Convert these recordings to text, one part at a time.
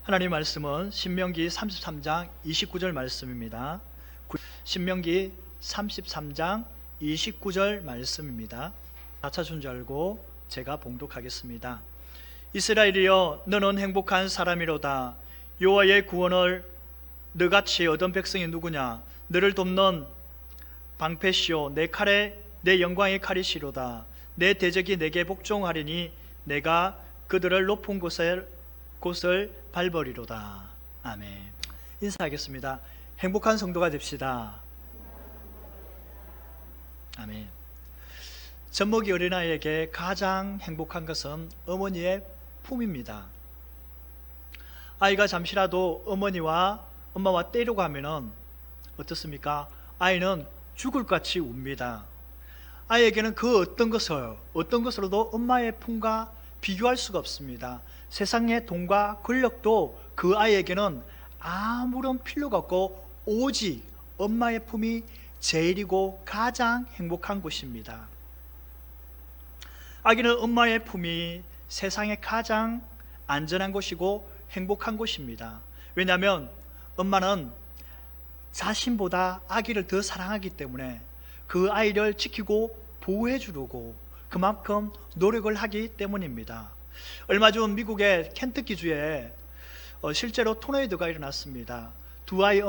하나님 말씀은 신명기 33장 29절 말씀입니다. 신명기 33장 29절 말씀입니다. 다 찾은 줄 알고 제가 봉독하겠습니다. 이스라엘이여, 너는 행복한 사람이로다. 여호와의 구원을 너같이 얻은 백성이 누구냐? 너를 돕는 방패시오, 내 칼에 내 영광의 칼이시로다. 내 대적이 내게 복종하리니 내가 그들을 높은 곳을 밟으리로다. 아멘. 인사하겠습니다. 행복한 성도가 됩시다. 아멘. 젖먹이 어린아이에게 가장 행복한 것은 어머니의 품입니다. 아이가 잠시라도 엄마와 떼려고 하면은 어떻습니까? 아이는 죽을 것 같이 웁니다. 아이에게는 그 어떤 것으로도 엄마의 품과 비교할 수가 없습니다. 세상의 돈과 권력도 그 아이에게는 아무런 필요가 없고 오직 엄마의 품이 제일이고 가장 행복한 곳입니다. 아기는 엄마의 품이 세상에 가장 안전한 곳이고 행복한 곳입니다. 왜냐하면 엄마는 자신보다 아기를 더 사랑하기 때문에 그 아이를 지키고 보호해 주려고 그만큼 노력을 하기 때문입니다. 얼마 전 미국의 켄터키주에 실제로 토네이도가 일어났습니다. 두 아이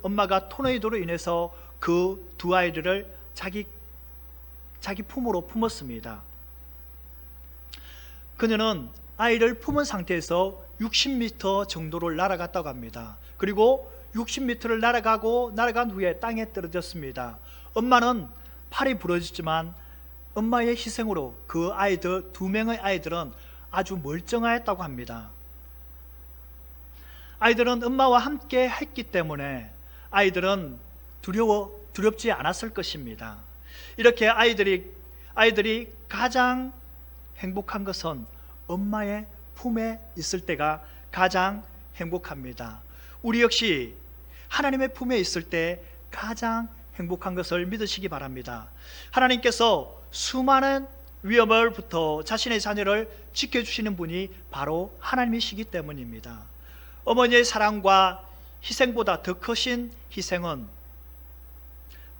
엄마가 토네이도로 인해서 그 두 아이들을 자기 품으로 품었습니다. 그녀는 아이를 품은 상태에서 60m 정도를 날아갔다고 합니다. 그리고 60m를 날아간 후에 땅에 떨어졌습니다. 엄마는 팔이 부러졌지만 엄마의 희생으로 그 아이들, 두 명의 아이들은 아주 멀쩡하였다고 합니다. 아이들은 엄마와 함께 했기 때문에 아이들은 두렵지 않았을 것입니다. 이렇게 아이들이 가장 행복한 것은 엄마의 품에 있을 때가 가장 행복합니다. 우리 역시 하나님의 품에 있을 때 가장 행복한 것을 믿으시기 바랍니다. 하나님께서 수많은 위험으로부터 자신의 자녀를 지켜주시는 분이 바로 하나님이시기 때문입니다. 어머니의 사랑과 희생보다 더 크신 희생은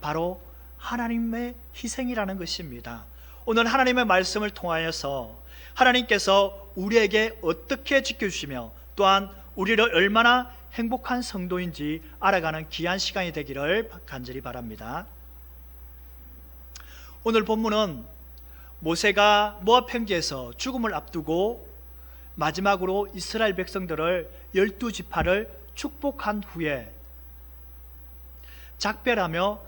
바로 하나님의 희생이라는 것입니다. 오늘 하나님의 말씀을 통하여서 하나님께서 우리에게 어떻게 지켜주시며 또한 우리를 얼마나 행복한 성도인지 알아가는 귀한 시간이 되기를 간절히 바랍니다. 오늘 본문은 모세가 모압 평지에서 죽음을 앞두고 마지막으로 이스라엘 백성들을 12지파를 축복한 후에 작별하며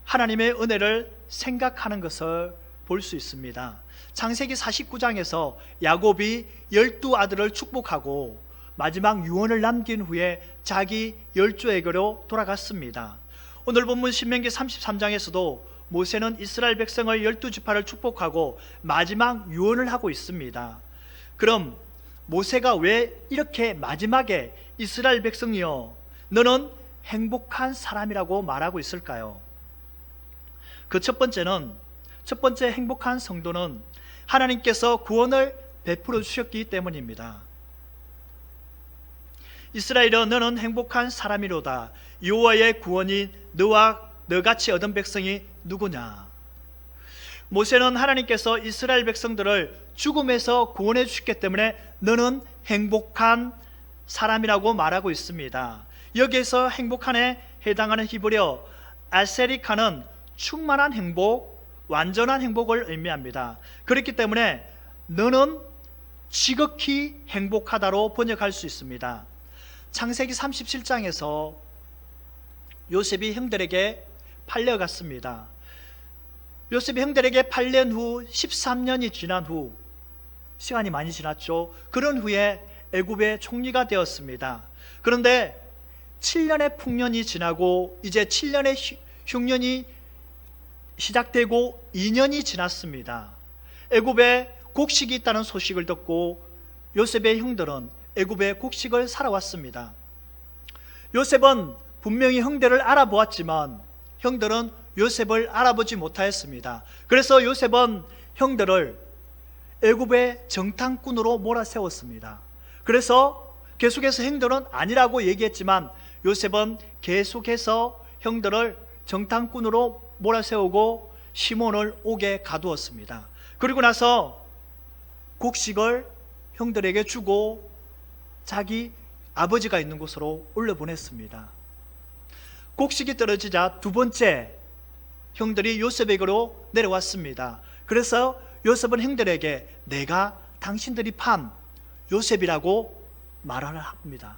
하나님의 은혜를 생각하는 것을 볼 수 있습니다. 창세기 49장에서 야곱이 12아들을 축복하고 마지막 유언을 남긴 후에 자기 열조에게로 돌아갔습니다. 오늘 본문 신명기 33장에서도 모세는 이스라엘 백성을 12지파를 축복하고 마지막 유언을 하고 있습니다. 그럼 모세가 왜 이렇게 마지막에 이스라엘 백성이여 너는 행복한 사람이라고 말하고 있을까요? 그 첫 번째 행복한 성도는 하나님께서 구원을 베풀어 주셨기 때문입니다. 이스라엘아, 너는 행복한 사람이로다. 여호와의 구원이 너와 너같이 얻은 백성이 누구냐? 모세는 하나님께서 이스라엘 백성들을 죽음에서 구원해 주셨기 때문에 너는 행복한 사람이라고 말하고 있습니다. 여기에서 행복한에 해당하는 히브리어 아세리카는 충만한 행복, 완전한 행복을 의미합니다. 그렇기 때문에 너는 지극히 행복하다로 번역할 수 있습니다. 창세기 37장에서 요셉이 형들에게 팔려갔습니다. 요셉이 형들에게 팔린 후 13년이 지난 후, 시간이 많이 지났죠. 그런 후에 애굽의 총리가 되었습니다. 그런데 7년의 풍년이 지나고 이제 7년의 흉년이 시작되고 2년이 지났습니다. 애굽에 곡식이 있다는 소식을 듣고 요셉의 형들은 애굽의 곡식을 사러 왔습니다. 요셉은 분명히 형들을 알아보았지만 형들은 요셉을 알아보지 못하였습니다. 그래서 요셉은 형들을 애굽의 정탐꾼으로 몰아세웠습니다. 그래서 계속해서 형들은 아니라고 얘기했지만 요셉은 계속해서 형들을 정탐꾼으로 몰아세우고 시몬을 옥에 가두었습니다. 그리고 나서 곡식을 형들에게 주고 자기 아버지가 있는 곳으로 올려보냈습니다. 곡식이 떨어지자 두 번째 형들이 요셉에게로 내려왔습니다. 그래서 요셉은 형들에게 내가 당신들이 판 요셉이라고 말을 합니다.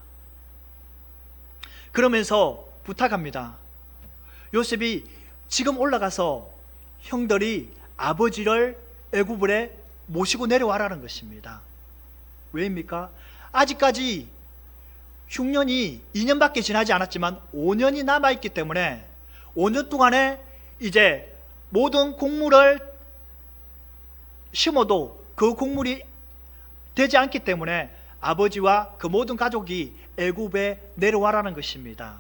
그러면서 부탁합니다. 요셉이 지금 올라가서 형들이 아버지를 애굽에 모시고 내려와라는 것입니다. 왜입니까? 아직까지 흉년이 2년밖에 지나지 않았지만 5년이 남아있기 때문에 5년 동안에 이제 모든 곡물을 심어도 그 곡물이 되지 않기 때문에 아버지와 그 모든 가족이 애굽에 내려와라는 것입니다.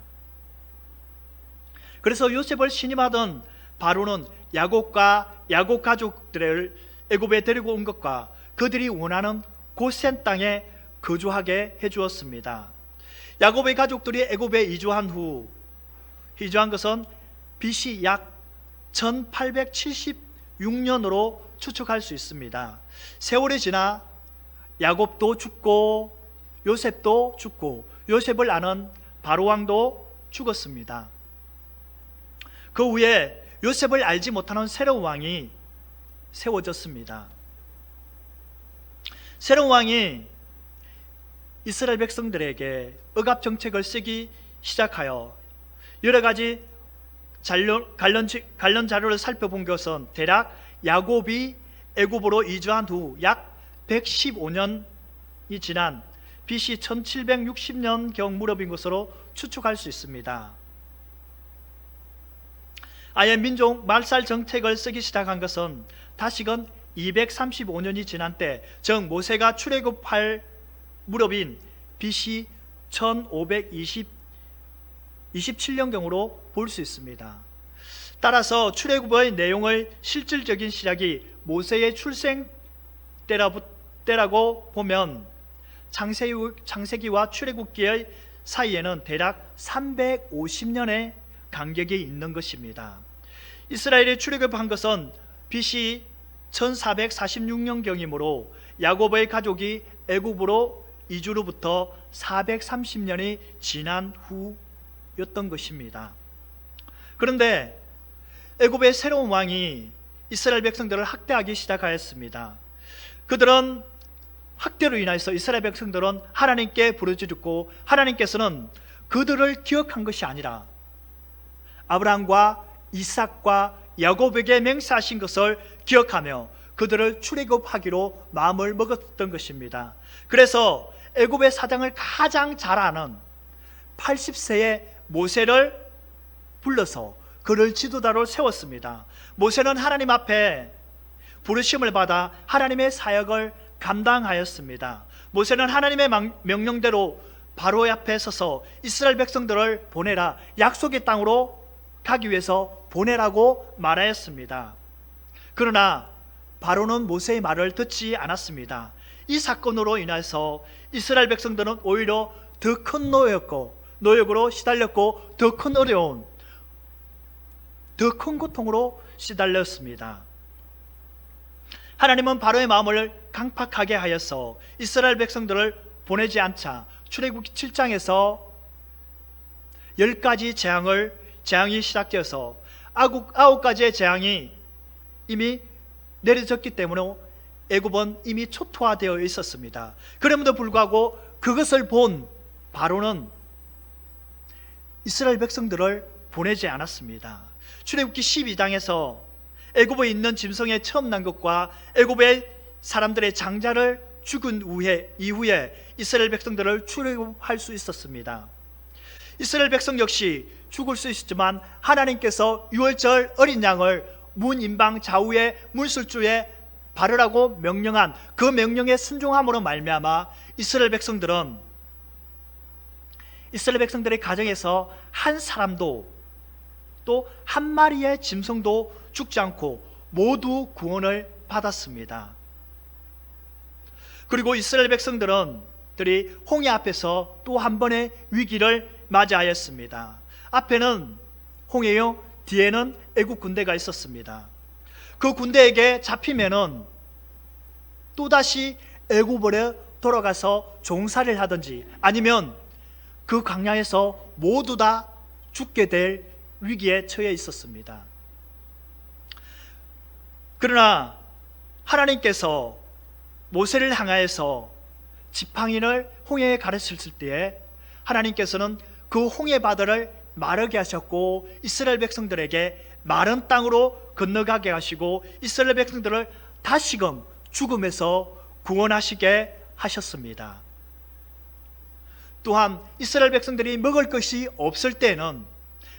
그래서 요셉을 신임하던 바로는 야곱과 야곱 가족들을 애굽에 데리고 온 것과 그들이 원하는 고센 땅에 거주하게 해주었습니다. 야곱의 가족들이 애굽에 이주한 것은 BC 약 1876년으로 추측할 수 있습니다. 세월이 지나 야곱도 죽고 요셉도 죽고 요셉을 아는 바로 왕도 죽었습니다. 그 후에 요셉을 알지 못하는 새로운 왕이 세워졌습니다. 새로운 왕이 이스라엘 백성들에게 억압 정책을 쓰기 시작하여 여러 가지 관련 자료를 살펴본 것은 대략 야곱이 애굽으로 이주한 후 약 115년이 지난 BC 1760년경 무렵인 것으로 추측할 수 있습니다. 아예 민족 말살 정책을 쓰기 시작한 것은 다시금 235년이 지난 때, 즉 모세가 출애굽할 무렵인 BC 1527년경으로 볼 수 있습니다. 따라서 출애굽의 내용의 실질적인 시작이 모세의 출생 때라고 보면 창세기와 출애굽기의 사이에는 대략 350년의 간격이 있는 것입니다. 이스라엘이 출애굽한 것은 BC 1446년경이므로 야곱의 가족이 애굽으로 이주로부터 430년이 지난 후였던 것입니다. 그런데 애굽의 새로운 왕이 이스라엘 백성들을 학대하기 시작하였습니다. 그들은 학대로 인해서 이스라엘 백성들은 하나님께 부르짖고 하나님께서는 그들을 기억한 것이 아니라 아브라함과 이삭과 야곱에게 맹세하신 것을 기억하며 그들을 출애굽하기로 마음을 먹었던 것입니다. 그래서 애굽의 사정을 가장 잘 아는 80세의 모세를 불러서 그를 지도자로 세웠습니다. 모세는 하나님 앞에 부르심을 받아 하나님의 사역을 감당하였습니다. 모세는 하나님의 명령대로 바로 앞에 서서 이스라엘 백성들을 보내라, 약속의 땅으로 가기 위해서 보내라고 말하였습니다. 그러나 바로는 모세의 말을 듣지 않았습니다. 이 사건으로 인해서 이스라엘 백성들은 오히려 더 큰 노역으로 시달렸고 더 큰 어려움, 더 큰 고통으로 시달렸습니다. 하나님은 바로의 마음을 강팍하게 하여서 이스라엘 백성들을 보내지 않자 출애굽기 7장에서 10가지 재앙이 시작되어서 9가지의 재앙이 이미 내려졌기 때문에 애굽은 이미 초토화되어 있었습니다. 그럼에도 불구하고 그것을 본 바로는 이스라엘 백성들을 보내지 않았습니다. 출애굽기 12장에서 애굽에 있는 짐승의 처음 난 것과 애굽의 사람들의 장자를 죽은 이후에 이스라엘 백성들을 출애굽할 수 있었습니다. 이스라엘 백성 역시 죽을 수 있었지만 하나님께서 유월절 어린 양을 문 인방 좌우의 문술주에 바르라고 명령한 그 명령에 순종함으로 말미암아 이스라엘 백성들의 가정에서 한 사람도 또 한 마리의 짐승도 죽지 않고 모두 구원을 받았습니다. 그리고 이스라엘 백성들은 백성들이 홍해 앞에서 또 한 번의 위기를 맞이하였습니다. 앞에는 홍해요, 뒤에는 애국 군대가 있었습니다. 그 군대에게 잡히면은 또다시 애굽으로 돌아가서 종살이를 하든지 아니면 그 광야에서 모두 다 죽게 될 위기에 처해 있었습니다. 그러나 하나님께서 모세를 향하여서 지팡이를 홍해에 가르쳤을 때에 하나님께서는 그 홍해 바다를 마르게 하셨고 이스라엘 백성들에게 마른 땅으로 건너가게 하시고 이스라엘 백성들을 다시금 죽음에서 구원하시게 하셨습니다. 또한 이스라엘 백성들이 먹을 것이 없을 때는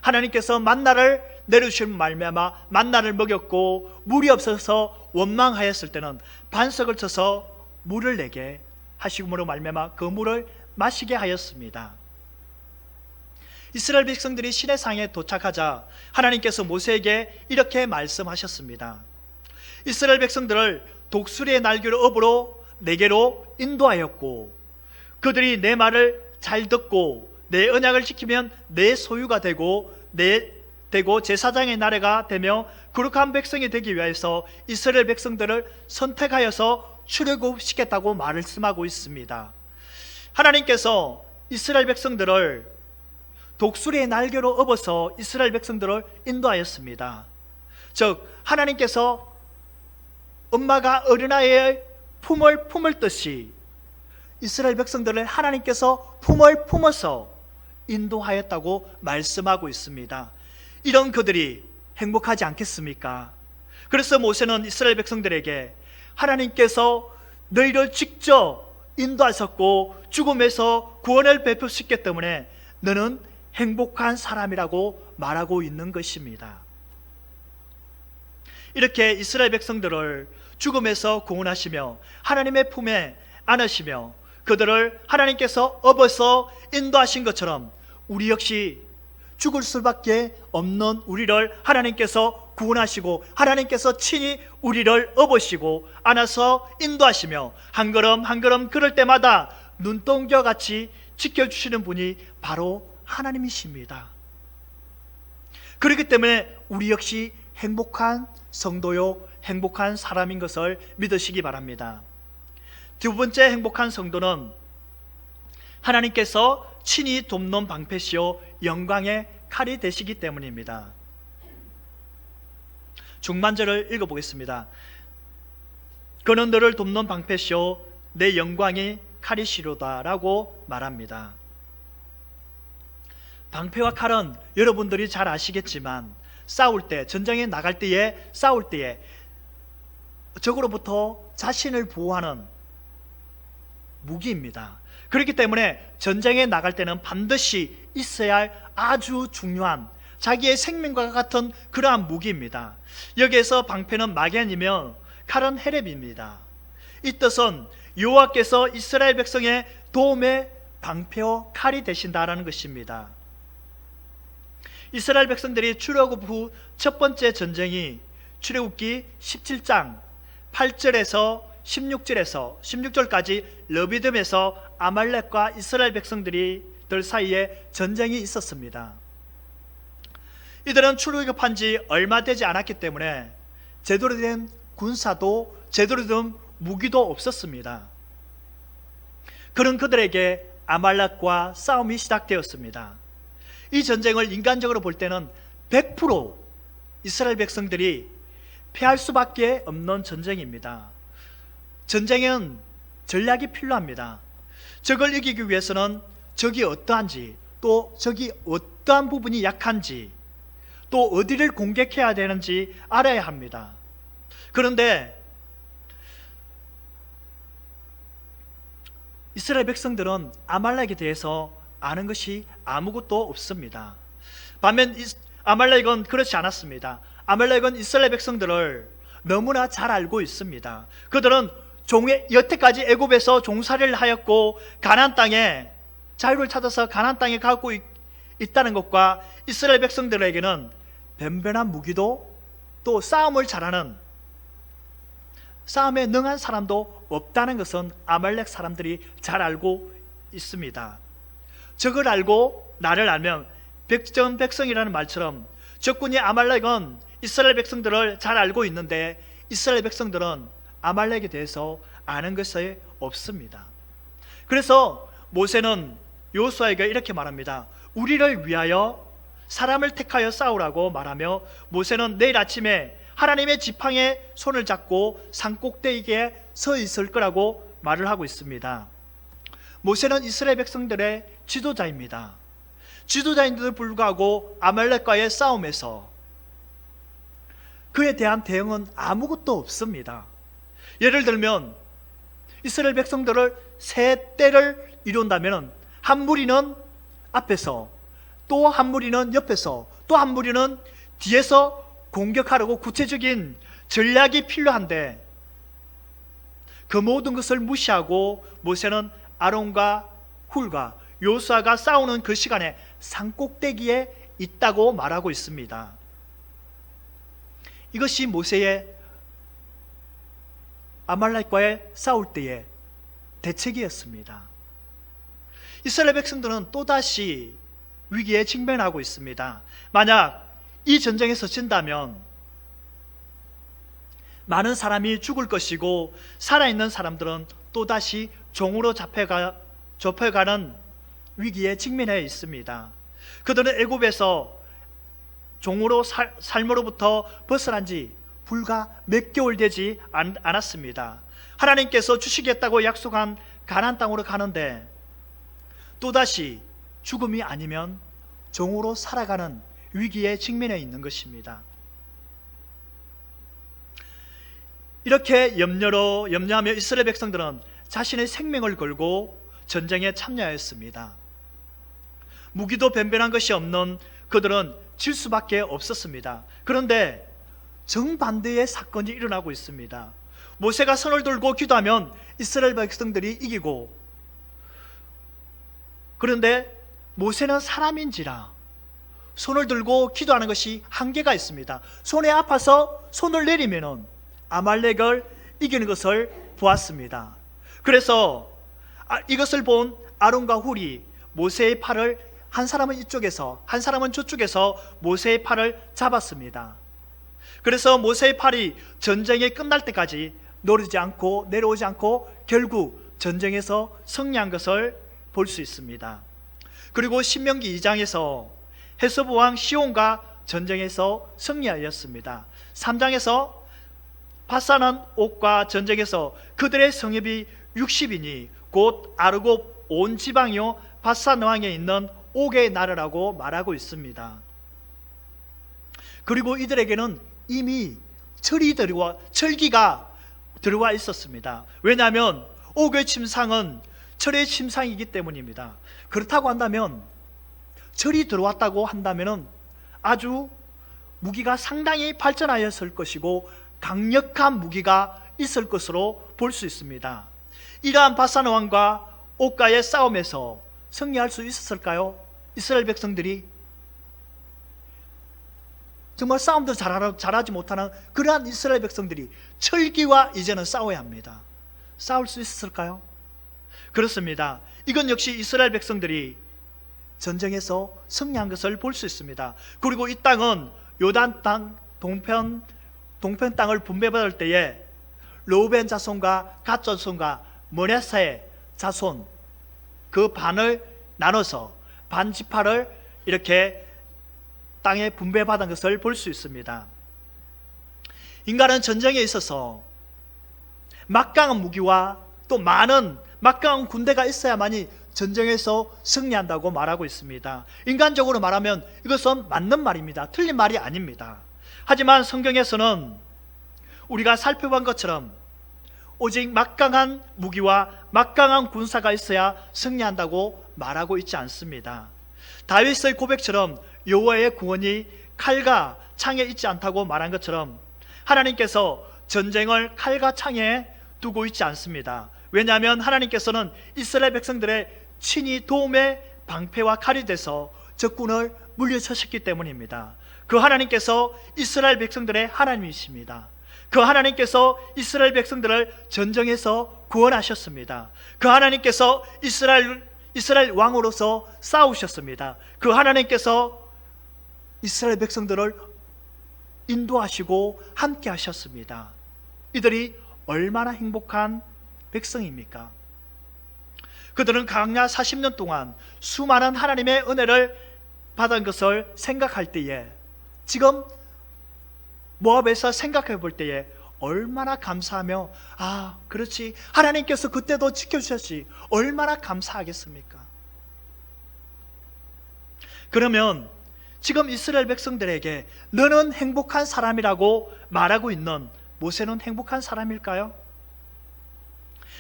하나님께서 만나를 내려주신 말미암아 만나를 먹였고, 물이 없어서 원망하였을 때는 반석을 쳐서 물을 내게 하심으로 말미암아 그 물을 마시게 하였습니다. 이스라엘 백성들이 시내상에 도착하자 하나님께서 모세에게 이렇게 말씀하셨습니다. 이스라엘 백성들을 독수리의 날개로 업으로 내게로 인도하였고, 그들이 내 말을 잘 듣고 내 언약을 지키면 내 소유가 되고 제사장의 나라가 되며 거룩한 백성이 되기 위해서 이스라엘 백성들을 선택하여서 출애굽시켰다고 말씀하고 있습니다. 하나님께서 이스라엘 백성들을 독수리의 날개로 업어서 이스라엘 백성들을 인도하였습니다. 즉 하나님께서 엄마가 어린아이의 품을 품을듯이 이스라엘 백성들을 하나님께서 품을 품어서 인도하였다고 말씀하고 있습니다. 이런 그들이 행복하지 않겠습니까? 그래서 모세는 이스라엘 백성들에게 하나님께서 너희를 직접 인도하셨고 죽음에서 구원을 베푸셨기 때문에 너는 행복한 사람이라고 말하고 있는 것입니다. 이렇게 이스라엘 백성들을 죽음에서 구원하시며 하나님의 품에 안으시며 그들을 하나님께서 업어서 인도하신 것처럼 우리 역시 죽을 수밖에 없는 우리를 하나님께서 구원하시고 하나님께서 친히 우리를 업으시고 안아서 인도하시며 한 걸음 한 걸음 걸을 때마다 눈동자같이 지켜주시는 분이 바로 하나님이십니다. 그렇기 때문에 우리 역시 행복한 성도요 행복한 사람인 것을 믿으시기 바랍니다. 두 번째 행복한 성도는 하나님께서 친히 돕는 방패시요 영광의 칼이 되시기 때문입니다. 중반절을 읽어보겠습니다. 그는 너를 돕는 방패시요 내 영광이 칼이시로다 라고 말합니다. 방패와 칼은 여러분들이 잘 아시겠지만 싸울 때, 전쟁에 나갈 때에 싸울 때에 적으로부터 자신을 보호하는 무기입니다. 그렇기 때문에 전쟁에 나갈 때는 반드시 있어야 할 아주 중요한 자기의 생명과 같은 그러한 무기입니다. 여기에서 방패는 마겐이며 칼은 헤렙입니다. 이 뜻은 여호와께서 이스라엘 백성의 도움의 방패와 칼이 되신다라는 것입니다. 이스라엘 백성들이 출애굽 후 첫 번째 전쟁이 출애굽기 17장 8절에서 16절까지 르비딤에서 아말렉과 이스라엘 백성들 사이에 전쟁이 있었습니다. 이들은 출애굽한 지 얼마 되지 않았기 때문에 제대로 된 군사도 제대로 된 무기도 없었습니다. 그런 그들에게 아말렉과 싸움이 시작되었습니다. 이 전쟁을 인간적으로 볼 때는 100% 이스라엘 백성들이 패할 수밖에 없는 전쟁입니다. 전쟁은 전략이 필요합니다. 적을 이기기 위해서는 적이 어떠한지, 또 적이 어떠한 부분이 약한지, 또 어디를 공격해야 되는지 알아야 합니다. 그런데 이스라엘 백성들은 아말렉에 대해서 아는 것이 아무것도 없습니다. 반면 아말렉은 그렇지 않았습니다. 아말렉은 이스라엘 백성들을 너무나 잘 알고 있습니다. 그들은 여태까지 애굽에서 종살이를 하였고 가나안 땅에 자유를 찾아서 가나안 땅에 가고 있다는 것과 이스라엘 백성들에게는 변변한 무기도 또 싸움을 잘하는 싸움에 능한 사람도 없다는 것은 아말렉 사람들이 잘 알고 있습니다. 적을 알고 나를 알면 백전백성이라는 말처럼 적군이 아말렉은 이스라엘 백성들을 잘 알고 있는데 이스라엘 백성들은 아말렉에 대해서 아는 것이 없습니다. 그래서 모세는 여호수아에게 이렇게 말합니다. 우리를 위하여 사람을 택하여 싸우라고 말하며 모세는 내일 아침에 하나님의 지팡이에 손을 잡고 산꼭대기에 서 있을 거라고 말을 하고 있습니다. 모세는 이스라엘 백성들의 지도자입니다. 지도자인데도 불구하고 아말렉과의 싸움에서 그에 대한 대응은 아무것도 없습니다. 예를 들면 이스라엘 백성들을 세 떼를 이룬다면 한 무리는 앞에서, 또 한 무리는 옆에서, 또 한 무리는 뒤에서 공격하려고 구체적인 전략이 필요한데 그 모든 것을 무시하고 모세는 아론과 훌과 여호수아가 싸우는 그 시간에 산꼭대기에 있다고 말하고 있습니다. 이것이 모세의 아말렉과의 싸울 때의 대책이었습니다. 이스라엘 백성들은 또다시 위기에 직면하고 있습니다. 만약 이 전쟁에서 진다면 많은 사람이 죽을 것이고 살아있는 사람들은 또다시 종으로 잡혀가는 위기에 직면해 있습니다. 그들은 애굽에서 종으로 삶으로부터 벗어난 지 불과 몇 개월 되지 않았습니다. 하나님께서 주시겠다고 약속한 가나안 땅으로 가는데 또다시 죽음이 아니면 종으로 살아가는 위기에 직면해 있는 것입니다. 이렇게 염려하며 이스라엘 백성들은 자신의 생명을 걸고 전쟁에 참여하였습니다. 무기도 변변한 것이 없는 그들은 질 수밖에 없었습니다. 그런데 정반대의 사건이 일어나고 있습니다. 모세가 손을 들고 기도하면 이스라엘 백성들이 이기고, 그런데 모세는 사람인지라 손을 들고 기도하는 것이 한계가 있습니다. 손에 아파서 손을 내리면 아말렉을 이기는 것을 보았습니다. 그래서 이것을 본 아론과 훌이 모세의 팔을, 한 사람은 이쪽에서 한 사람은 저쪽에서 모세의 팔을 잡았습니다. 그래서 모세의 팔이 전쟁이 끝날 때까지 내려오지 않고 결국 전쟁에서 승리한 것을 볼 수 있습니다. 그리고 신명기 2장에서 해서부 왕 시온과 전쟁에서 승리하였습니다. 3장에서 바산 옥과 전쟁에서 그들의 성읍이 60이니 곧 아르곱 온 지방이요 바산 왕에 있는 옥의 나라라고 말하고 있습니다. 그리고 이들에게는 이미 철기가 들어와 있었습니다. 왜냐하면 옥의 침상은 철의 침상이기 때문입니다. 그렇다고 한다면, 철이 들어왔다고 한다면 아주 무기가 상당히 발전하였을 것이고 강력한 무기가 있을 것으로 볼 수 있습니다. 이러한 바산 왕과 옥과의 싸움에서 승리할 수 있었을까요? 이스라엘 백성들이 정말 싸움도 잘하지 못하는 그러한 이스라엘 백성들이 철기와 이제는 싸워야 합니다. 싸울 수 있었을까요? 그렇습니다. 이건 역시 이스라엘 백성들이 전쟁에서 승리한 것을 볼 수 있습니다. 그리고 이 땅은 요단 땅 동편 땅을 분배받을 때에 르우벤 자손과 갓 자손과 므낫세 자손 그 반을 나눠서 반 지파를 이렇게 땅에 분배받은 것을 볼 수 있습니다. 인간은 전쟁에 있어서 막강한 무기와 또 많은 막강한 군대가 있어야만이 전쟁에서 승리한다고 말하고 있습니다. 인간적으로 말하면 이것은 맞는 말입니다. 틀린 말이 아닙니다. 하지만 성경에서는 우리가 살펴본 것처럼 오직 막강한 무기와 막강한 군사가 있어야 승리한다고 말하고 있지 않습니다. 다윗의 고백처럼 여호와의 구원이 칼과 창에 있지 않다고 말한 것처럼 하나님께서 전쟁을 칼과 창에 두고 있지 않습니다. 왜냐하면 하나님께서는 이스라엘 백성들의 친히 도움의 방패와 칼이 돼서 적군을 물리쳐셨기 때문입니다. 그 하나님께서 이스라엘 백성들의 하나님이십니다. 그 하나님께서 이스라엘 백성들을 전쟁에서 구원하셨습니다. 그 하나님께서 이스라엘 왕으로서 싸우셨습니다. 그 하나님께서 이스라엘 백성들을 인도하시고 함께 하셨습니다. 이들이 얼마나 행복한 백성입니까? 그들은 광야 40년 동안 수많은 하나님의 은혜를 받은 것을 생각할 때에, 지금 모압에서 생각해 볼 때에 얼마나 감사하며, 아, 그렇지, 하나님께서 그때도 지켜주셨지, 얼마나 감사하겠습니까? 그러면 지금 이스라엘 백성들에게 너는 행복한 사람이라고 말하고 있는 모세는 행복한 사람일까요?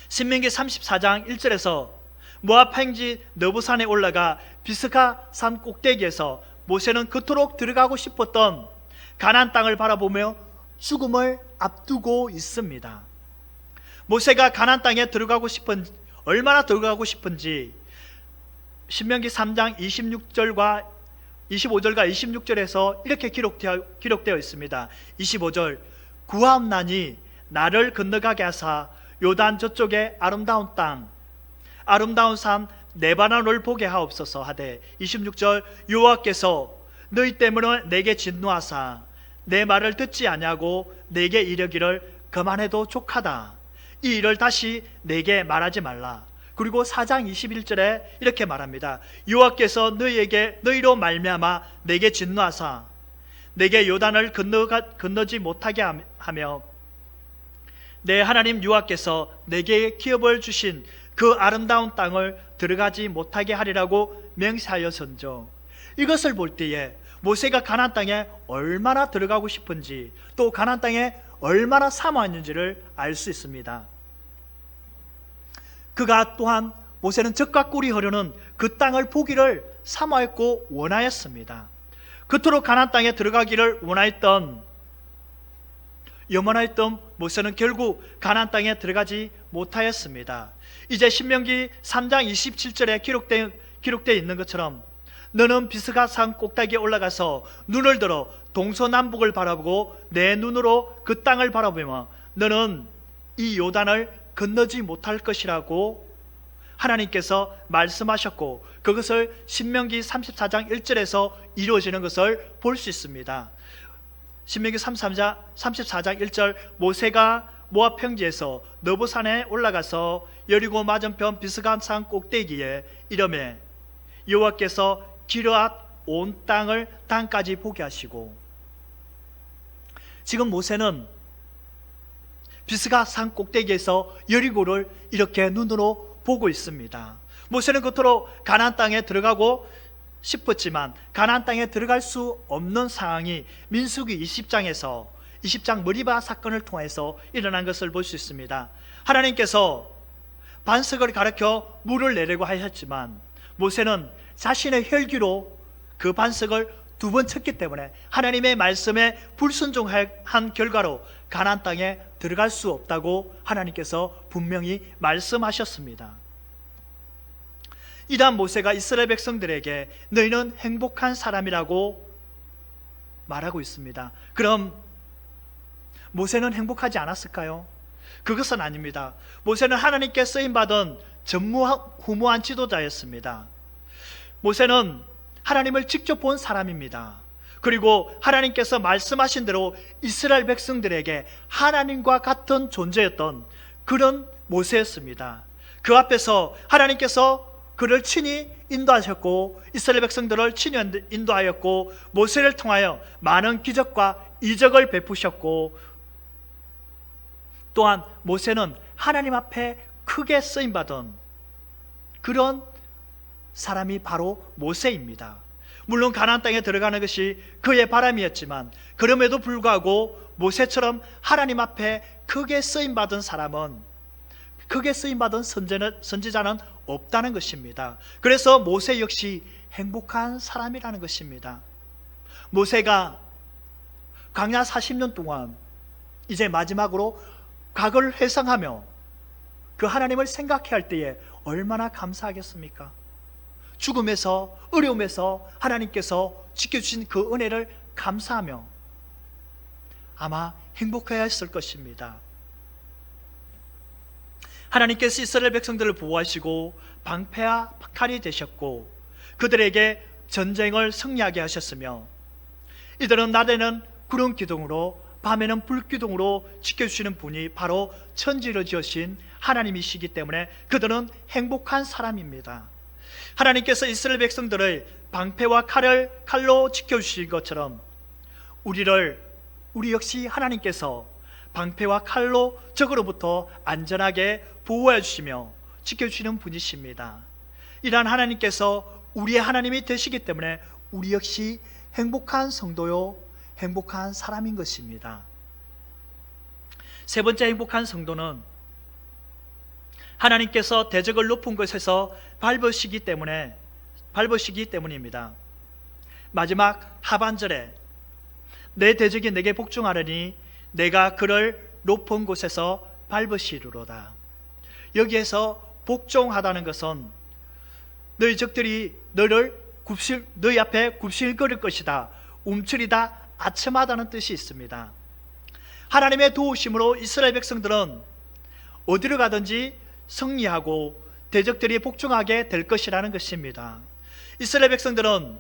신명기 34장 1절에서 모압 평지 느보산에 올라가 비스가 산 꼭대기에서 모세는 그토록 들어가고 싶었던 가나안 땅을 바라보며 죽음을 앞두고 있습니다. 모세가 가나안 땅에 얼마나 들어가고 싶은지 신명기 3장 25절과 26절에서 이렇게 기록되어 있습니다. 25절, 구하옵나니 나를 건너가게 하사 요단 저쪽에 아름다운 땅, 아름다운 산 네바논을 보게 하옵소서 하되, 26절, 여호와께서 너희 때문에 내게 진노하사 내 말을 듣지 아니하고 내게 이르기를 그만해도 족하다, 이 일을 다시 내게 말하지 말라. 그리고 4장 21절에 이렇게 말합니다. 여호와께서 너희로 말미암아 내게 진노하사 내게 요단을 건너지 못하게 하며 내 하나님 여호와께서 내게 기업을 주신 그 아름다운 땅을 들어가지 못하게 하리라고 맹세하였은즉, 이것을 볼 때에 모세가 가나안 땅에 얼마나 들어가고 싶은지, 또 가나안 땅에 얼마나 사모했는지를 알 수 있습니다. 그가 또한, 모세는 젖과 꿀이 흐르는 그 땅을 보기를 사모했고 원하였습니다. 그토록 가나안 땅에 들어가기를 원하였던 모세는 결국 가나안 땅에 들어가지 못하였습니다. 이제 신명기 3장 27절에 기록되어 있는 것처럼 너는 비스가 산 꼭대기에 올라가서 눈을 들어 동서남북을 바라보고 내 눈으로 그 땅을 바라보며 너는 이 요단을 건너지 못할 것이라고 하나님께서 말씀하셨고, 그것을 신명기 34장 1절에서 이루어지는 것을 볼 수 있습니다. 신명기 34장 1절, 모세가 모압 평지에서 느보산에 올라가서 여리고 맞은편 비스가 산 꼭대기에 이르매 여호와께서 기르앗 온 땅을 단까지 보게 하시고, 지금 모세는 비스가 산 꼭대기에서 여리고를 이렇게 눈으로 보고 있습니다. 모세는 그토록 가나안 땅에 들어가고 싶었지만 가나안 땅에 들어갈 수 없는 상황이 민수기 20장 머리바 사건을 통해서 일어난 것을 볼 수 있습니다. 하나님께서 반석을 가리켜 물을 내리고 하셨지만 모세는 자신의 혈기로 그 반석을 2번 쳤기 때문에 하나님의 말씀에 불순종한 결과로 가나안 땅에 들어갈 수 없다고 하나님께서 분명히 말씀하셨습니다. 이러한 모세가 이스라엘 백성들에게 너희는 행복한 사람이라고 말하고 있습니다. 그럼 모세는 행복하지 않았을까요? 그것은 아닙니다. 모세는 하나님께 쓰임받은 전무후무한 지도자였습니다. 모세는 하나님을 직접 본 사람입니다. 그리고 하나님께서 말씀하신 대로 이스라엘 백성들에게 하나님과 같은 존재였던 그런 모세였습니다. 그 앞에서 하나님께서 그를 친히 인도하셨고 이스라엘 백성들을 친히 인도하였고 모세를 통하여 많은 기적과 이적을 베푸셨고, 또한 모세는 하나님 앞에 크게 쓰임받은 그런 사람이 바로 모세입니다. 물론 가나안 땅에 들어가는 것이 그의 바람이었지만 그럼에도 불구하고 모세처럼 하나님 앞에 크게 쓰임받은 사람은, 크게 쓰임받은 선지자는 없다는 것입니다. 그래서 모세 역시 행복한 사람이라는 것입니다. 모세가 광야 40년 동안 이제 마지막으로 과거를 회상하며 그 하나님을 생각해야 할 때에 얼마나 감사하겠습니까? 죽음에서, 어려움에서 하나님께서 지켜주신 그 은혜를 감사하며 아마 행복해야 했을 것입니다. 하나님께서 이스라엘 백성들을 보호하시고 방패와 칼이 되셨고 그들에게 전쟁을 승리하게 하셨으며 이들은 낮에는 구름 기둥으로 밤에는 불 기둥으로 지켜주시는 분이 바로 천지를 지으신 하나님이시기 때문에 그들은 행복한 사람입니다. 하나님께서 이스라엘 백성들을 방패와 칼로 지켜주신 것처럼 우리 역시 하나님께서 방패와 칼로 적으로부터 안전하게 보호해 주시며 지켜주시는 분이십니다. 이러한 하나님께서 우리의 하나님이 되시기 때문에 우리 역시 행복한 성도요 행복한 사람인 것입니다. 세 번째 행복한 성도는 하나님께서 대적을 높은 곳에서 밟으시기 때문입니다. 마지막 하반절에 내 대적이 내게 복종하려니 내가 그를 높은 곳에서 밟으시리로다. 여기에서 복종하다는 것은 너희 적들이 너희 앞에 굽실거릴 것이다, 움츠리다, 아첨하다는 뜻이 있습니다. 하나님의 도우심으로 이스라엘 백성들은 어디로 가든지 승리하고 대적들이 복종하게 될 것이라는 것입니다. 이스라엘 백성들은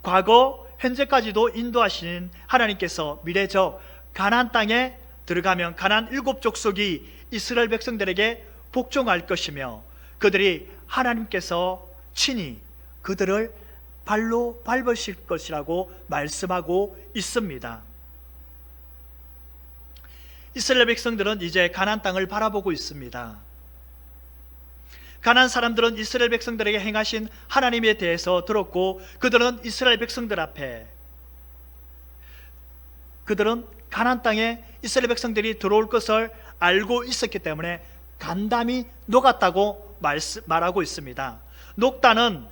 과거 현재까지도 인도하시는 하나님께서 미래적 가나안 땅에 들어가면 가나안 7족속이 이스라엘 백성들에게 복종할 것이며 그들이 하나님께서 친히 그들을 발로 밟으실 것이라고 말씀하고 있습니다. 이스라엘 백성들은 이제 가나안 땅을 바라보고 있습니다. 가나안 사람들은 이스라엘 백성들에게 행하신 하나님에 대해서 들었고 그들은 이스라엘 백성들 앞에 그들은 가나안 땅에 이스라엘 백성들이 들어올 것을 알고 있었기 때문에 간담이 녹았다고 말하고 있습니다. 녹다는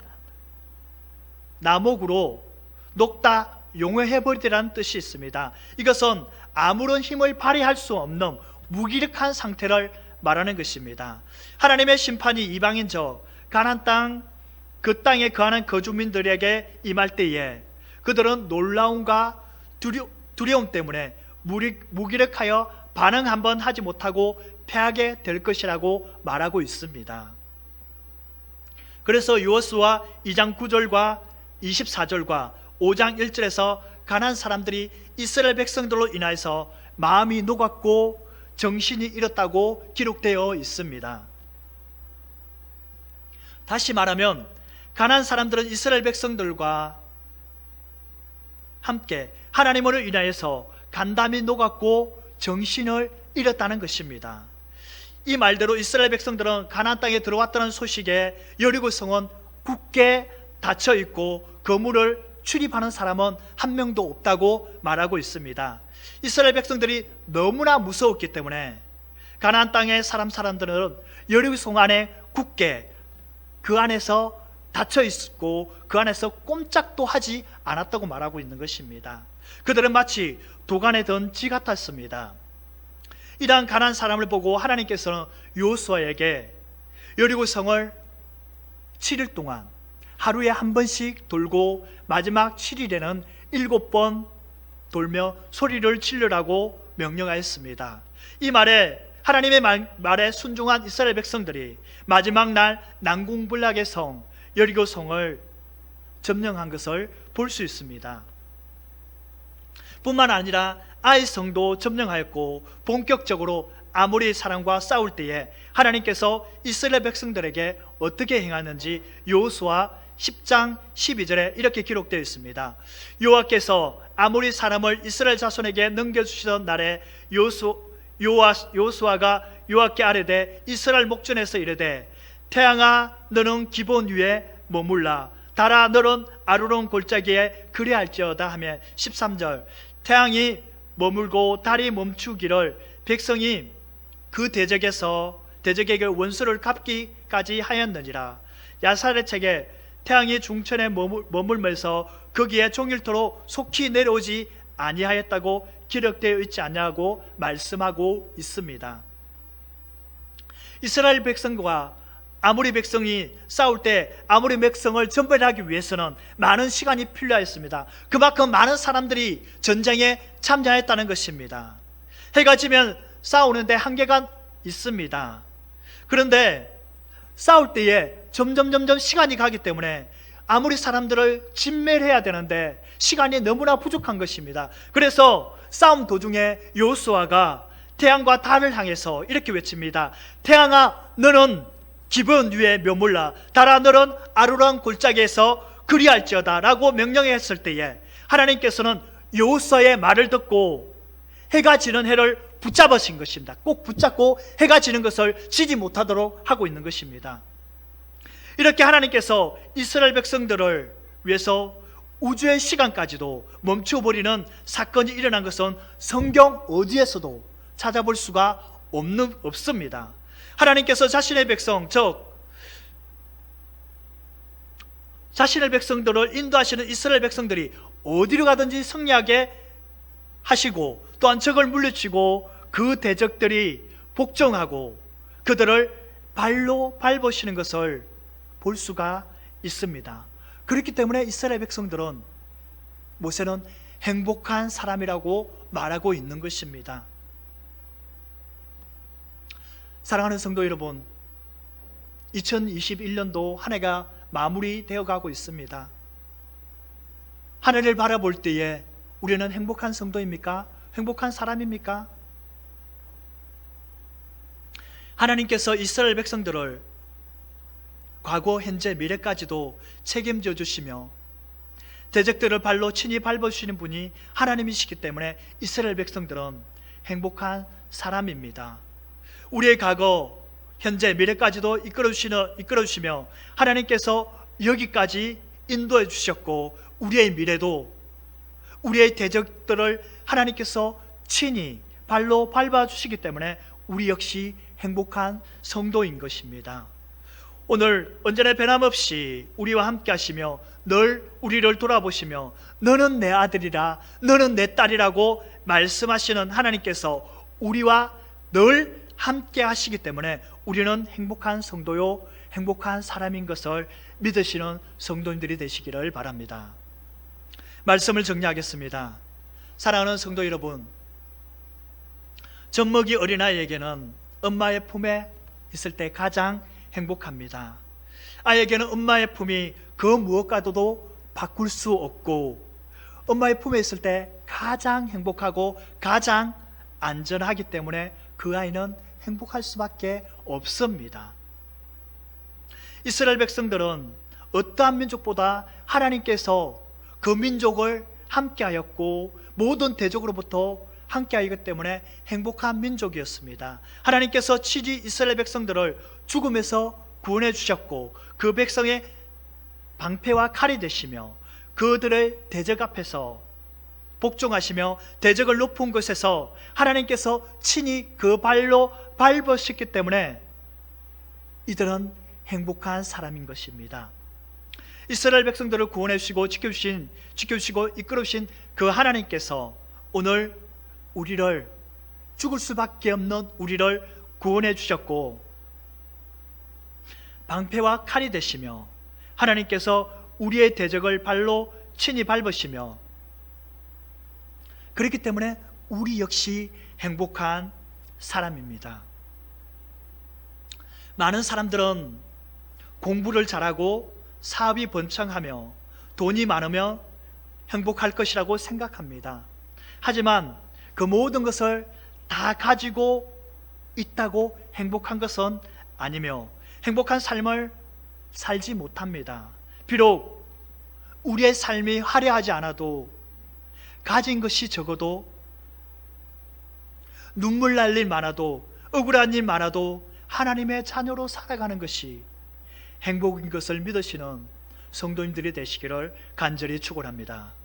나목으로 녹다 용해해버리라는 뜻이 있습니다. 이것은 아무런 힘을 발휘할 수 없는 무기력한 상태를 말하는 것입니다. 하나님의 심판이 이방인적 가나안 땅, 그 땅에 거하는 거주민들에게 임할 때에 그들은 놀라움과 두려움 때문에 무기력하여 반응 한번 하지 못하고 패하게 될 것이라고 말하고 있습니다. 그래서 여호수아 2장 9절과 24절과 5장 1절에서 가나안 사람들이 이스라엘 백성들로 인하여서 마음이 녹았고 정신이 잃었다고 기록되어 있습니다. 다시 말하면 가나안 사람들은 이스라엘 백성들과 함께 하나님으로 인하여서 간담이 녹았고 정신을 잃었다는 것입니다. 이 말대로 이스라엘 백성들은 가나안 땅에 들어왔다는 소식에 여리고성은 굳게 닫혀 있고 거물을 출입하는 사람은 한 명도 없다고 말하고 있습니다. 이스라엘 백성들이 너무나 무서웠기 때문에 가나안 땅의 사람들은 여리고성 안에 굳게 그 안에서 닫혀 있었고 그 안에서 꼼짝도 하지 않았다고 말하고 있는 것입니다. 그들은 마치 도간에 든 쥐 같았습니다. 이러한 가나안 사람을 보고 하나님께서는 여호수아에게 여리고성을 7일 동안 하루에 한 번씩 돌고 마지막 7일에는 7번 돌며 소리를 치르라고 명령하였습니다. 이 말에 하나님의 말에 순종한 이스라엘 백성들이 마지막 날 난공불락의 성 여리고성을 점령한 것을 볼 수 있습니다. 뿐만 아니라 아이 성도 점령하였고 본격적으로 아모리 사람과 싸울 때에 하나님께서 이스라엘 백성들에게 어떻게 행하는지 여호수아 10장 12절에 이렇게 기록되어 있습니다. 여호와께서 아모리 사람을 이스라엘 자손에게 넘겨주시던 날에 여호수아가 여호와께 아뢰되 이스라엘 목전에서 이르되 태양아 너는 기본 위에 머물라 달아 너는 아르논 골짜기에 그리할지어다 하며 13절 태양이 머물고 달이 멈추기를 백성이 그 대적에게 원수를 갚기까지 하였느니라. 야살의 책에 태양이 중천에 머물면서 거기에 종일토록 속히 내려오지 아니하였다고 기록되어 있지 않냐고 말씀하고 있습니다. 이스라엘 백성과 아모리 백성이 싸울 때 아모리 백성을 전멸하기 위해서는 많은 시간이 필요했습니다. 그만큼 많은 사람들이 전쟁에 참여했다는 것입니다. 해가 지면 싸우는데 한계가 있습니다. 그런데 싸울 때에 점점 시간이 가기 때문에 아무리 사람들을 진멸해야 되는데 시간이 너무나 부족한 것입니다. 그래서 싸움 도중에 여호수아가 태양과 달을 향해서 이렇게 외칩니다. 태양아, 너는 기브온 위에 머물라. 달아, 너는 아루란 골짜기에서 그리할지어다 라고 명령했을 때에 하나님께서는 여호수아의 말을 듣고 해가 지는 해를 붙잡으신 것입니다. 꼭 붙잡고 해가 지는 것을 지지 못하도록 하고 있는 것입니다. 이렇게 하나님께서 이스라엘 백성들을 위해서 우주의 시간까지도 멈춰버리는 사건이 일어난 것은 성경 어디에서도 찾아볼 수가 없습니다. 하나님께서 자신의 백성, 즉 자신의 백성들을 인도하시는 이스라엘 백성들이 어디로 가든지 승리하게 하시고 또한 적을 물리치고 그 대적들이 복종하고 그들을 발로 밟으시는 것을 볼 수가 있습니다. 그렇기 때문에 이스라엘 백성들은 모세는 행복한 사람이라고 말하고 있는 것입니다. 사랑하는 성도 여러분, 2021년도 한 해가 마무리되어 가고 있습니다. 한 해를 바라볼 때에 우리는 행복한 성도입니까? 행복한 사람입니까? 하나님께서 이스라엘 백성들을 과거, 현재, 미래까지도 책임져 주시며 대적들을 발로 친히 밟아주시는 분이 하나님이시기 때문에 이스라엘 백성들은 행복한 사람입니다. 우리의 과거, 현재, 미래까지도 이끌어주시며 하나님께서 여기까지 인도해 주셨고 우리의 미래도 우리의 대적들을 하나님께서 친히 발로 밟아주시기 때문에 우리 역시 행복한 성도인 것입니다. 오늘 언제나 변함없이 우리와 함께 하시며 늘 우리를 돌아보시며 너는 내 아들이라, 너는 내 딸이라고 말씀하시는 하나님께서 우리와 늘 함께 하시기 때문에 우리는 행복한 성도요, 행복한 사람인 것을 믿으시는 성도님들이 되시기를 바랍니다. 말씀을 정리하겠습니다. 사랑하는 성도 여러분, 젖먹이 어린아이에게는 엄마의 품에 있을 때 가장 행복합니다. 아이에게는 엄마의 품이 그 무엇과도 바꿀 수 없고 엄마의 품에 있을 때 가장 행복하고 가장 안전하기 때문에 그 아이는 행복할 수밖에 없습니다. 이스라엘 백성들은 어떠한 민족보다 하나님께서 그 민족을 함께하였고 모든 대적으로부터 함께하기 때문에 행복한 민족이었습니다. 하나님께서 친히 이스라엘 백성들을 죽음에서 구원해 주셨고 그 백성의 방패와 칼이 되시며 그들의 대적 앞에서 복종하시며 대적을 높은 곳에서 하나님께서 친히 그 발로 밟으셨기 때문에 이들은 행복한 사람인 것입니다. 이스라엘 백성들을 구원해 주시고 지켜주시고 이끌어주신 그 하나님께서 오늘 우리를 죽을 수밖에 없는 우리를 구원해 주셨고 방패와 칼이 되시며 하나님께서 우리의 대적을 발로 친히 밟으시며 그렇기 때문에 우리 역시 행복한 사람입니다. 많은 사람들은 공부를 잘하고 사업이 번창하며 돈이 많으면 행복할 것이라고 생각합니다. 하지만 그 모든 것을 다 가지고 있다고 행복한 것은 아니며 행복한 삶을 살지 못합니다. 비록 우리의 삶이 화려하지 않아도 가진 것이 적어도 눈물 날 일 많아도 억울한 일 많아도 하나님의 자녀로 살아가는 것이 행복인 것을 믿으시는 성도님들이 되시기를 간절히 축원합니다.